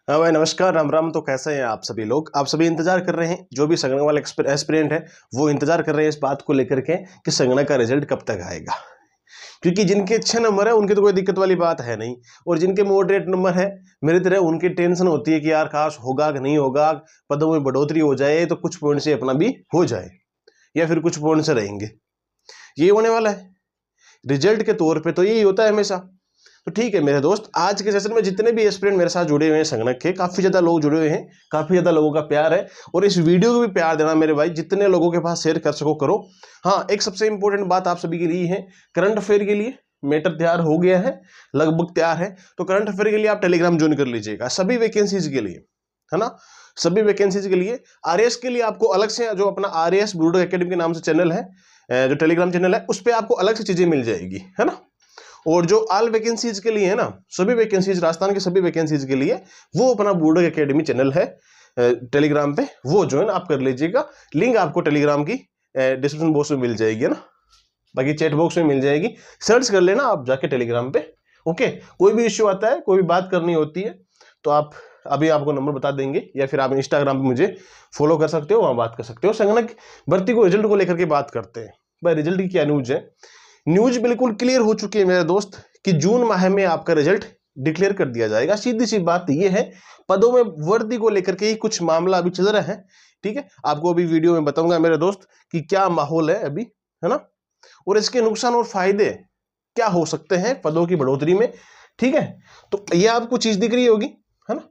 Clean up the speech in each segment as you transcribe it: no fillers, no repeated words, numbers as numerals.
हाँ भाई, नमस्कार, राम राम। तो कैसे हैं आप सभी लोग? आप सभी इंतजार कर रहे हैं, जो भी संगणक वाले एस्पिरेंट है वो इंतजार कर रहे हैं इस बात को लेकर के कि संगणक का रिजल्ट कब तक आएगा। क्योंकि जिनके अच्छे नंबर है उनकी तो कोई दिक्कत वाली बात है नहीं, और जिनके मॉडरेट नंबर है मेरी तरह उनकी टेंशन होती है कि यार काश होगा कि नहीं होगा, पदों में बढ़ोतरी हो जाए तो कुछ पॉइंट से अपना भी हो जाए या फिर कुछ पॉइंट से रहेंगे। ये होने वाला है रिजल्ट के तौर पे, तो यही होता है हमेशा। तो ठीक है मेरे दोस्त, आज के सेशन में जितने भी एस्पिरेंट मेरे साथ जुड़े हुए हैं संगणक के, काफी ज्यादा लोग जुड़े हुए हैं, काफी ज्यादा लोगों का प्यार है। और इस वीडियो को भी प्यार देना मेरे भाई, जितने लोगों के पास शेयर कर सको करो। हाँ, एक सबसे इंपॉर्टेंट बात आप सभी के लिए है, करंट अफेयर के लिए मैटर तैयार हो गया है, लगभग तैयार है। तो करंट अफेयर के लिए आप टेलीग्राम ज्वाइन कर लीजिएगा सभी वैकेंसीज के लिए, है ना। सभी वैकेंसीज के लिए आरएएस के लिए आपको अलग से जो अपना आरएएस ब्लू डॉग एकेडमी के नाम से चैनल है, जो टेलीग्राम चैनल है, उस पर आपको अलग से चीजें मिल जाएगी, है ना। और जो ऑल वैकेंसीज के लिए है ना, सभी वैकेंसीज, राजस्थान के सभी वैकेंसीज के लिए वो अपना ब्लू डॉग एकेडमी चैनल है टेलीग्राम पे, वो ज्वाइन आप कर लीजिएगा। लिंक आपको टेलीग्राम की डिस्क्रिप्शन बॉक्स में मिल जाएगी, है ना, बाकी चैट बॉक्स में मिल जाएगी, सर्च कर लेना आप जाके टेलीग्राम पे। ओके, कोई भी इश्यू आता है, कोई भी बात करनी होती है तो आप अभी आपको नंबर बता देंगे, या फिर आप इंस्टाग्राम पे मुझे फॉलो कर सकते हो, वहां बात कर सकते हो। संगणक भर्ती को रिजल्ट को लेकर के बात करते हैं। भाई रिजल्ट की क्या न्यूज है? न्यूज बिल्कुल क्लियर हो चुकी है मेरे दोस्त कि जून माह में आपका रिजल्ट डिक्लेयर कर दिया जाएगा। सीधी सी बात यह है, पदों में वृद्धि को लेकर के ही कुछ मामला अभी चल रहा है। ठीक है, आपको अभी वीडियो में बताऊंगा मेरे दोस्त कि क्या माहौल है अभी, है ना, और इसके नुकसान और फायदे क्या हो सकते हैं पदों की बढ़ोतरी में। ठीक है, तो ये आपको चीज दिख रही होगी, है ना,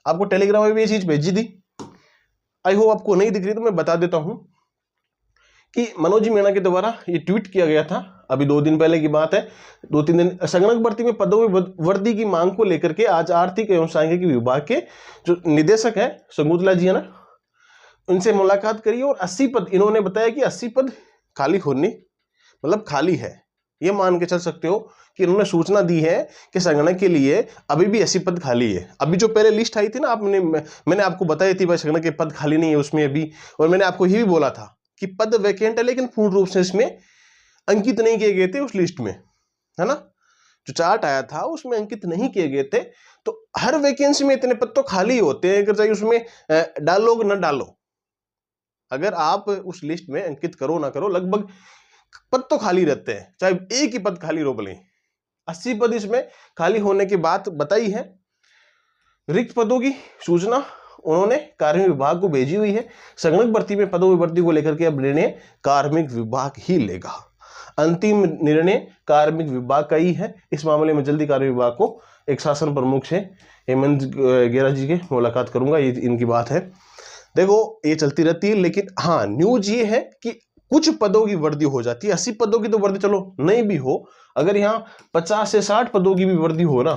आपको टेलीग्राम में भी ये चीज भेजी थी। आई होप आपको नहीं दिख रही तो मैं बता देता हूं कि मनोज मीणा के द्वारा ये ट्वीट किया गया था, अभी 2 दिन पहले की बात है, 2-3 दिन। संगणक भर्ती में पदों में वृद्धि की मांग को लेकर के आज आर्थिक एवं सांख्यिकी विभाग के जो निदेशक है शकुंतला जी, है ना, उनसे मुलाकात करी और 80 पद, इन्होंने बताया कि 80 पद खाली होने, मतलब खाली है। ये मान के चल सकते हो कि इन्होंने सूचना दी है कि संगणक के लिए अभी भी 80 पद खाली है। अभी जो पहले लिस्ट आई थी ना, मैंने आपको बताई थी भाई संगणक के पद खाली नहीं है उसमें अभी, और मैंने आपको ये भी बोला था कि पद वैकेंट है लेकिन पूर्ण रूप से इसमें अंकित नहीं किए गए थे उस लिस्ट में, है ना, जो चार्ट आया था उसमें अंकित नहीं किए गए थे। तो हर वैकेंसी में इतने पद तो खाली होते हैं, अगर चाहे उसमें डालो न डालो, अगर आप उस लिस्ट में अंकित करो ना करो, लगभग पद तो खाली रहते हैं, चाहे एक ही पद खाली रोक लें। 80 पद इसमें खाली होने की बात बताई है। रिक्त पदों की सूचना उन्होंने कार्मिक विभाग को भेजी हुई है। संगणक भर्ती में पदों में भर्ती को लेकर के अब निर्णय कार्मिक विभाग ही लेगा। अंतिम निर्णय कार्मिक विभाग का ही है। इस मामले में जल्दी कार्मिक विभाग को एक शासन प्रमुख से हेमंत गेरा जी के मुलाकात करूंगा, ये इनकी बात है। देखो ये चलती रहती है, लेकिन हाँ न्यूज ये है कि कुछ पदों की वृद्धि हो जाती है। 80 पदों की तो वृद्धि चलो नहीं भी हो, अगर यहाँ 50 से 60 पदों की भी वृद्धि हो ना,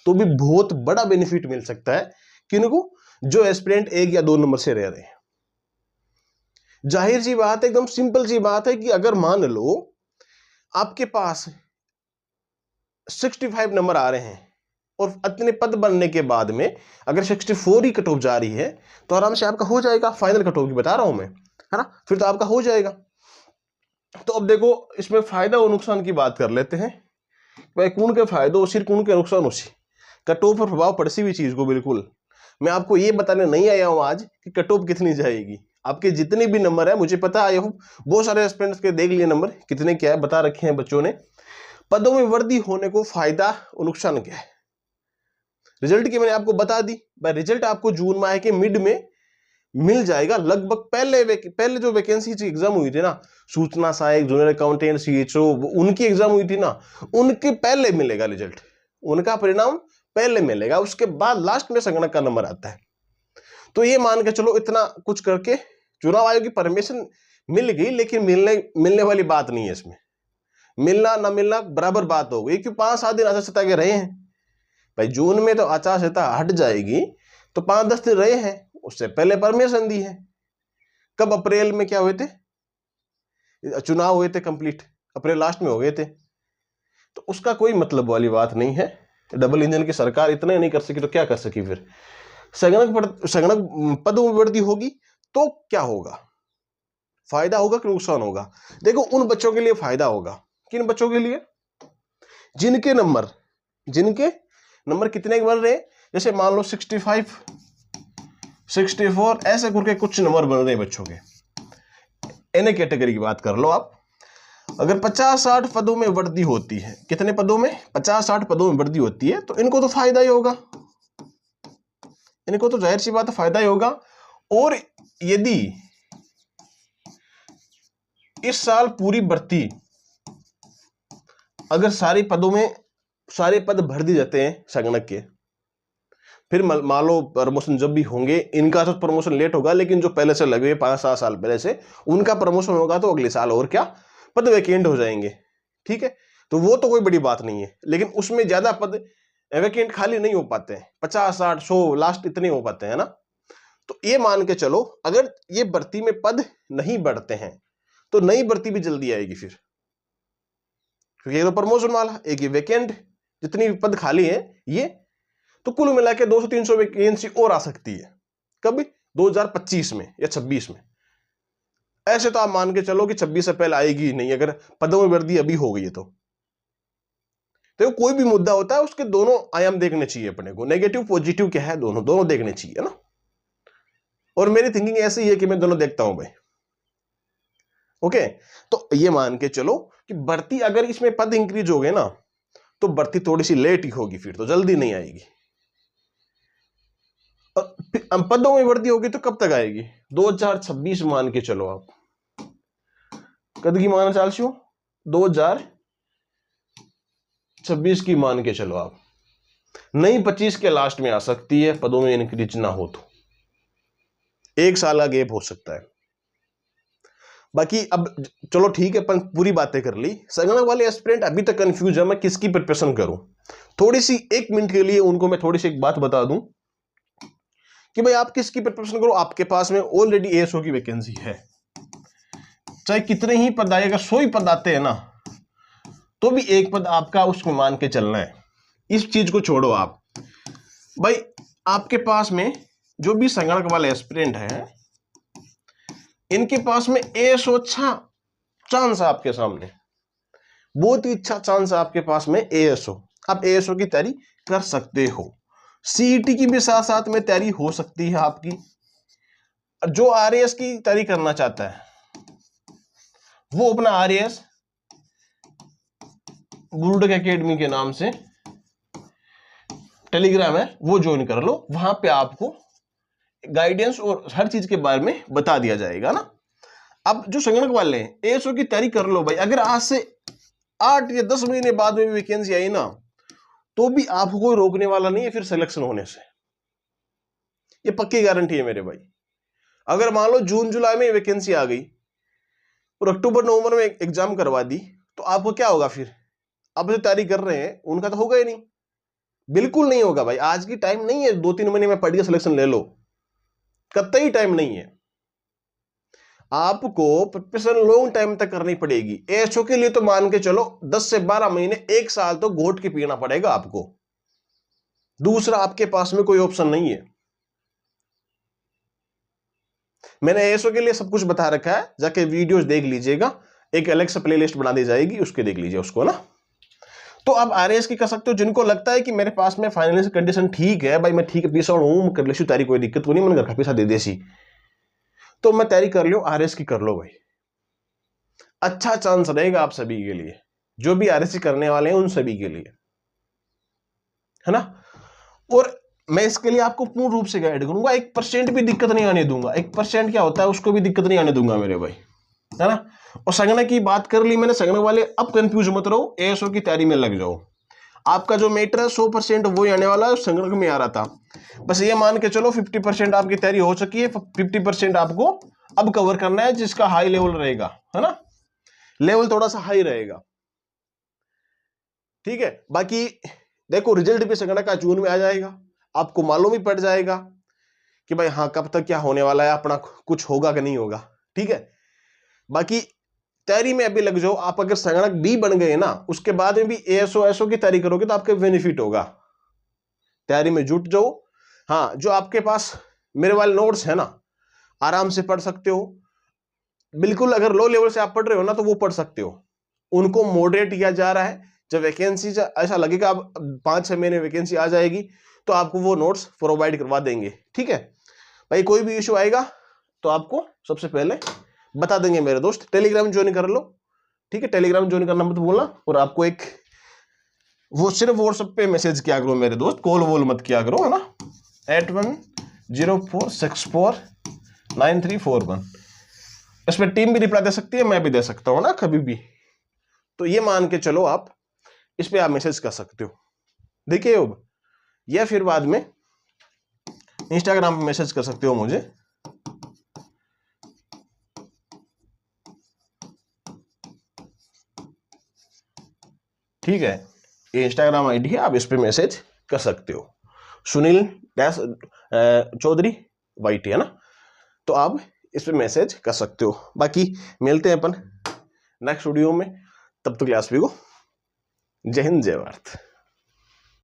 तो भी बहुत बड़ा बेनिफिट मिल सकता है। किनको? जो एस्पिरेंट 1 या 2 नंबर से रह रहे हैं। जाहिर सी बात है, एकदम सिंपल सी बात है कि अगर मान लो आपके पास 65 नंबर आ रहे हैं और इतने पद बनने के बाद में अगर 64 ही कट ऑफ जा रही है तो आराम से आपका हो जाएगा, फाइनल कट ऑफ की बता रहा हूं मैं, है ना, फिर तो आपका हो जाएगा। तो अब देखो इसमें फायदा और नुकसान की बात कर लेते हैं। भाई कौन के फायदे उसी, कौन के नुकसान उसी, कट ऑफ पर प्रभाव पड़सी हुई चीज को बिल्कुल मैं आपको ये बताने नहीं आया हूं आज कि कट ऑफ कितनी जाएगी। आपके जितने भी नंबर है, मुझे पता है बहुत सारे एस्पिरेंट्स के देख लिए नंबर कितने क्या है, बता रखे हैं बच्चों ने। पदों में वृद्धि होने को फायदा और नुकसान क्या है, रिजल्ट की मैंने आपको बता दी। भाई रिजल्ट आपको जून माह के मिड में मिल जाएगा। लगभग पहले जो वैकेंसी एग्जाम हुई थी ना, सूचना सहायक, जूनियर अकाउंटेंट, सीएचओ, उनकी एग्जाम हुई थी ना, उनके पहले मिलेगा रिजल्ट, उनका परिणाम पहले मिलेगा, उसके बाद लास्ट में संगणक का नंबर आता है। तो ये मान के चलो इतना कुछ करके चुनाव आयोग की परमिशन मिल गई, लेकिन मिलने वाली बात नहीं है इसमें। मिलना ना मिलना बराबर बात हो गई, क्योंकि 5-7 दिन आचार संहिता के रहे हैं। भाई जून में तो आचार संहिता हट जाएगी, तो 5-10 दिन रहे हैं, उससे पहले परमिशन दी है। कब? अप्रैल में क्या हुए थे चुनाव, हुए थे कंप्लीट, अप्रैल लास्ट में हो गए थे। तो उसका कोई मतलब वाली बात नहीं है। डबल इंजन की सरकार इतना ही नहीं कर सकी तो क्या कर सकी फिर। संगणक पद में वृद्धि होगी तो क्या होगा, फायदा होगा कि नुकसान होगा? देखो उन बच्चों के लिए फायदा होगा। किन बच्चों के लिए? जिनके नंबर कितने बढ़ रहे? जैसे मान लो 65, 64 ऐसे करके कुछ नंबर बन रहे हैं बच्चों के। एन कैटेगरी की बात कर लो आप। अगर 50-60 पदों में वृद्धि होती है, कितने पदों में? 50-60 पदों में वृद्धि होती है, तो इनको तो फायदा ही होगा, इनको तो जाहिर सी बात है फायदा ही होगा। और यदि इस साल पूरी भर्ती अगर सारे पदों में सारे पद भर दिए जाते हैं संगणक के, फिर मान लो प्रमोशन जब भी होंगे, इनका तो प्रमोशन लेट होगा, लेकिन जो पहले से लगे 5-7 साल पहले से उनका प्रमोशन होगा, तो अगले साल और क्या पद वैकेंट हो जाएंगे। ठीक है, तो वो तो कोई बड़ी बात नहीं है, लेकिन उसमें ज्यादा पद वैकेंट खाली नहीं हो पाते हैं, 50-60-100 लास्ट इतने हो पाते हैं ना। तो ये मान के चलो अगर ये भर्ती में पद नहीं बढ़ते हैं तो नई भर्ती भी जल्दी आएगी फिर, क्योंकि ये तो प्रमोशन वाला, एक ये वैकेंट, जितनी पद खाली है ये, तो कुल मिला के 200-300 वैकेंसी और आ सकती है। कभी 2025 में या 26 में। ऐसे तो आप मान के चलो कि 26 से पहले आएगी ही नहीं, अगर पदों में वृद्धि अभी हो गई है तो कोई भी मुद्दा होता है उसके दोनों आयाम देखने चाहिए अपने को, नेगेटिव पॉजिटिव क्या है, दोनों देखने चाहिए ना। और मेरी थिंकिंग ऐसी है कि मैं दोनों देखता हूं भाई। ओके, तो ये मान के चलो कि भर्ती अगर इसमें पद इंक्रीज हो गए ना, तो भर्ती थोड़ी सी लेट ही होगी, फिर तो जल्दी नहीं आएगी। पदों में वृद्धि होगी तो कब तक आएगी? 2026 मान के चलो आप, कद की मान चाल छो 2026 की मान के चलो आप, नहीं 25 के लास्ट में आ सकती है, पदों में इंक्रीज ना हो तो 1 साल का गैप हो सकता है। बाकी अब चलो ठीक है, अपन पूरी बातें कर ली। संगणक वाले एस्पिरेंट अभी तक कंफ्यूज है, मैं किसकी प्रिपरेशन करूं, थोड़ी सी 1 मिनट के लिए उनको मैं थोड़ी सी एक बात बता दूं कि भाई आप किसकी प्रिपरेशन करो। आपके पास में ऑलरेडी एएसओ की वैकेंसी है, चाहे कितने ही पद आए, अगर 100 ही पद आते हैं ना, तो भी 1 पद आपका उसको मान के चलना है। इस चीज को छोड़ो आप भाई, आपके पास में जो भी संगणक वाले एस्पिरेंट हैं, इनके पास में एएसओ अच्छा चांस है आपके सामने, बहुत ही अच्छा चांस है आपके पास में एएसओ। आप एएसओ की तैयारी कर सकते हो, सीईटी की भी साथ साथ में तैयारी हो सकती है आपकी। जो आरएएस की तैयारी करना चाहता है वो अपना आरएएस गुरुड एकेडमी के नाम से टेलीग्राम है, वो ज्वाइन कर लो, वहां पे आपको गाइडेंस और हर चीज के बारे में बता दिया जाएगा ना। अब जो संगणक वाले हैं एएसओ की तैयारी कर लो भाई, अगर आज से 8 या 10 महीने बाद में भी वैकेंसी आई ना, तो भी आपको कोई रोकने वाला नहीं है फिर सिलेक्शन होने से, ये पक्की गारंटी है मेरे भाई। अगर मान लो जून जुलाई में वैकेंसी आ गई और अक्टूबर नवंबर में एग्जाम करवा दी, तो आपको क्या होगा फिर? अब जो तैयारी कर रहे हैं उनका तो होगा ही नहीं, बिल्कुल नहीं होगा भाई। आज की टाइम नहीं है 2-3 महीने में पढ़ के सिलेक्शन ले लो, कतई टाइम नहीं है। आपको प्रिपरेशन लॉन्ग टाइम तक करनी पड़ेगी। एएसओ के लिए तो मान के चलो 10 से 12 महीने, 1 साल तो घोट के पीना पड़ेगा आपको, दूसरा आपके पास में कोई ऑप्शन नहीं है। मैंने एएसओ के लिए सब कुछ बता रखा है, जाके वीडियोस देख लीजिएगा, एक अलग से प्लेलिस्ट बना दी जाएगी, उसके देख लीजिए उसको ना। तो आप आरएएस की कर सकते हो। जिनको लगता है कि मेरे पास में फाइनेंशियल कंडीशन ठीक है भाई, मैं ठीक है पीसा हूं, कर लेशू तैयारी, कोई दिक्कत को नहीं, मैंने घर का पैसा दे देसी, तो मैं तैयारी कर लो, आरएएस की कर लो भाई, अच्छा चांस रहेगा आप सभी के लिए, जो भी आरएएस करने वाले हैं उन सभी के लिए, है ना। और मैं इसके लिए आपको पूर्ण रूप से गाइड करूंगा, 1% भी दिक्कत नहीं आने दूंगा। 1% क्या होता है उसको भी दिक्कत नहीं आने दूंगा मेरे भाई, है ना। और संगणक की बात कर ली मैंने, संगणक वाले अब कंफ्यूज मत रहो, एएसओ की तैयारी में लग जाओ। आपका जो मैटर है 100% वो ही आने वाला है, संगणक में आ रहा था। बस ये मान के चलो 50% आपकी तैयारी हो चुकी है, 50% आपको अब कवर करना है, जिसका हाई लेवल रहेगा, है ना, लेवल थोड़ा सा हाई रहेगा, ठीक है। बाकी देखो रिजल्ट भी संगणक का जून में आ जाएगा, आपको मालूम ही पड़ जाएगा कि भाई हाँ कब तक क्या होने वाला है, अपना कुछ होगा कि नहीं होगा, ठीक है। बाकी तैयारी में अभी लग जाओ। आप अगर संगणक बी बन गए ना, उसके बाद में भी एएसओ की तैयारी करोगे तो आपके बेनिफिट होगा, तैयारी में जुट जाओ। हाँ, जो आपके पास मेरे वाले नोट्स है ना, आराम से पढ़ सकते हो, बिल्कुल अगर लो लेवल से आप पढ़ रहे हो ना तो वो पढ़ सकते हो, उनको मॉडरेट किया जा रहा है। जब वैकेंसी ऐसा लगेगा अब 5-6 महीने वैकेंसी आ जाएगी, तो आपको वो नोट्स प्रोवाइड करवा देंगे। ठीक है भाई, कोई भी इशू आएगा तो आपको सबसे पहले बता देंगे मेरे दोस्त। टेलीग्राम ज्वाइन कर लो, ठीक है, टेलीग्राम ज्वाइन करना मत भूलना। और आपको एक वो सिर्फ व्हाट्सएप पे मैसेज किया करो मेरे दोस्त, कॉल वॉल मत किया करो, है ना। 8104649341। इसमें टीम भी रिप्लाई दे सकती है, मैं भी दे सकता हूँ ना कभी भी। तो ये मान के चलो आप इस पे आप मैसेज कर सकते हो, देखिए अब, या फिर बाद में इंस्टाग्राम पे मैसेज कर सकते हो मुझे। ठीक है, ये इंस्टाग्राम आईडी है, आप इस पे मैसेज कर सकते हो, सुनील चौधरी वाईटी, है ना। तो आप इस पे मैसेज कर सकते हो। बाकी मिलते हैं अपन नेक्स्ट वीडियो में, तब तक के लिए आप सभी को जय हिंद जय भारत।